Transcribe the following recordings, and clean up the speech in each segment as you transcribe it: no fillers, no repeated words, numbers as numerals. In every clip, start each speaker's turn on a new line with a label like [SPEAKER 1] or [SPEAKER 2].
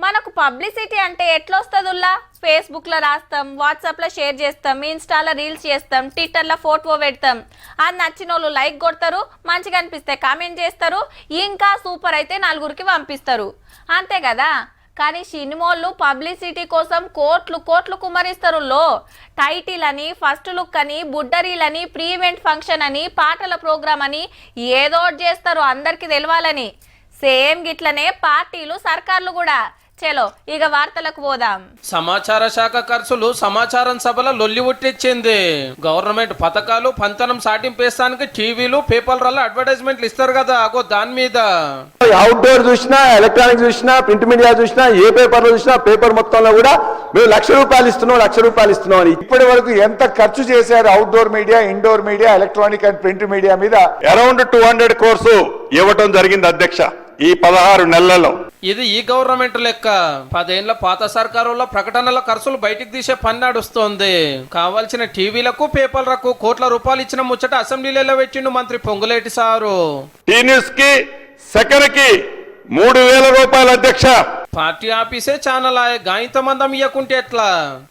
[SPEAKER 1] మనకు పబ్లిసిటీ అంటే ఎట్లొస్తుందిలా? ఫేస్బుక్లో రాస్తాం, వాట్సాప్లో షేర్ చేస్తాం, ఇన్స్టాలో రీల్స్ చేస్తాం, ట్విట్టర్లో ఫోటో పెడతాం. అది నచ్చిన వాళ్ళు లైక్ కొడతారు, మంచిగా అనిపిస్తే కామెంట్ చేస్తారు, ఇంకా సూపర్ అయితే నలుగురికి పంపిస్తారు, అంతే కదా. కానీ సినిమాలు పబ్లిసిటీ కోసం కోట్లు కోట్లు కుమ్మరిస్తారు. టైటిల్ అని, ఫస్ట్ లుక్ అని, బుడ్డరీలని, ప్రీ ఈవెంట్ ఫంక్షన్ అని, పాటల ప్రోగ్రామ్ అని ఏదో చేస్తారు అందరికి తెలవాలని. సేమ్ గిట్లనే పార్టీలు, సర్కార్లు కూడా. చలో ఇక వార్తలకు పోదాం.
[SPEAKER 2] సమాచార శాఖ ఖర్చులు సమాచారం సభల లొల్లి ఉట్టించింది. గవర్నమెంట్ పథకాలు పంతనం సాటింపేస్తానికి టీవీలు, పేపర్లలో అడ్వర్టైజ్మెంట్లు ఇస్తారు కదా, అగో దాని మీద.
[SPEAKER 3] అవుట్డోర్ చూసినా, ఎలక్ట్రానిక్ చూసినా, ప్రింట్ మీడియా చూసినా, ఏ పేపర్లో చూసినా పేపర్ మొత్తంలో కూడా మేము ₹1,00,000 ఇస్తున్నాం, ₹1,00,000 ఇస్తున్నాం అని. ఇప్పటి వరకు ఎంత ఖర్చు చేశారు outdoor media, indoor media, electronic and print media మీద? అరౌండ్ 200 crores ఇవ్వటం జరిగింది అధ్యక్ష ఈ 16 నెలల్లో.
[SPEAKER 2] ఇది ఈ గవర్నమెంట్ లెక్క. 10 ఏళ్ల పాత సర్కారులో ప్రకటనల ఖర్చులు బయటికి తీసే పని నడుస్తోంది. కావాల్సిన టీవీలకు, పేపర్లకు కోట్ల రూపాయలు ఇచ్చిన ముచ్చట అసెంబ్లీలో పెట్టిండు మంత్రి పొంగులేటి సారు.
[SPEAKER 3] టీ న్యూస్ కి సెకనుకి ₹3,000 అధ్యక్ష.
[SPEAKER 2] పార్టీ ఆఫీసే ఛానల్ గాయంత మందం ఇయ్యకుంటే ఎట్లా?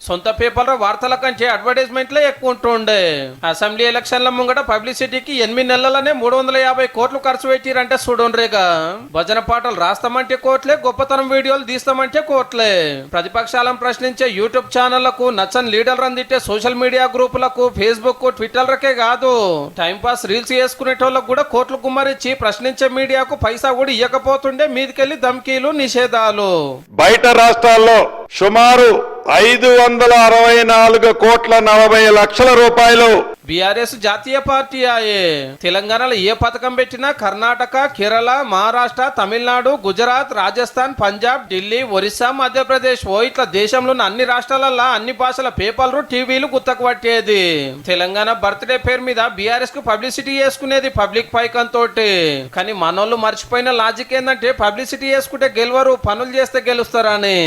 [SPEAKER 2] సొంత పేపర్ల వార్తల కంటే అడ్వర్టైజ్మెంట్లే ఎక్కువ ఉంటుండే. అసెంబ్లీ ఎలక్షన్ల ముంగట పబ్లిసిటీకి 8 నెలలనే 350 కోట్లు ఖర్చు పెట్టిరంటే చూడండిగా. భజన పాటలు రాస్తామంటే కోట్లే, గొప్పతనం వీడియోలు తీస్తామంటే కోట్లే. ప్రతిపక్షాలను ప్రశ్నించే యూట్యూబ్ ఛానళ్లకు, నచ్చని లీడర్లు అందించే సోషల్ మీడియా గ్రూపులకు, ఫేస్బుక్, ట్విట్టర్లకే కాదు, టైంపాస్ రీల్స్ చేసుకునేటోళ్ళకు కూడా కోట్లు గుమ్మరిచ్చి ప్రశ్నించే మీడియాకు పైసా కూడా ఇవ్వకపోతుండే. మీదికెళ్లి ధమ్కీలు, నిషేధాలు.
[SPEAKER 3] బయట రాష్ట్రాల్లో సుమారు ₹564,40,00,000
[SPEAKER 2] బీఆర్ఎస్ జాతీయ పార్టీ ఆయే. తెలంగాణలో ఏ పథకం పెట్టినా కర్ణాటక, కేరళ, మహారాష్ట్ర, తమిళనాడు, గుజరాత్, రాజస్థాన్, పంజాబ్, ఢిల్లీ, ఒరిస్సా, మధ్యప్రదేశ్ ఇట్లా దేశంలోని అన్ని రాష్ట్రాలలో అన్ని భాషల పేపర్లు, టీవీలు గుత్తకు పట్టేది. తెలంగాణ బర్త్డే పేరు మీద బీఆర్ఎస్ కు పబ్లిసిటీ చేసుకునేది పబ్లిక్ పైకం తోటి. కానీ మనోళ్ళు మర్చిపోయిన లాజిక్ ఏంటంటే పబ్లిసిటీ చేసుకుంటే గెలవరు, పనులు చేస్తే గెలుస్తారని.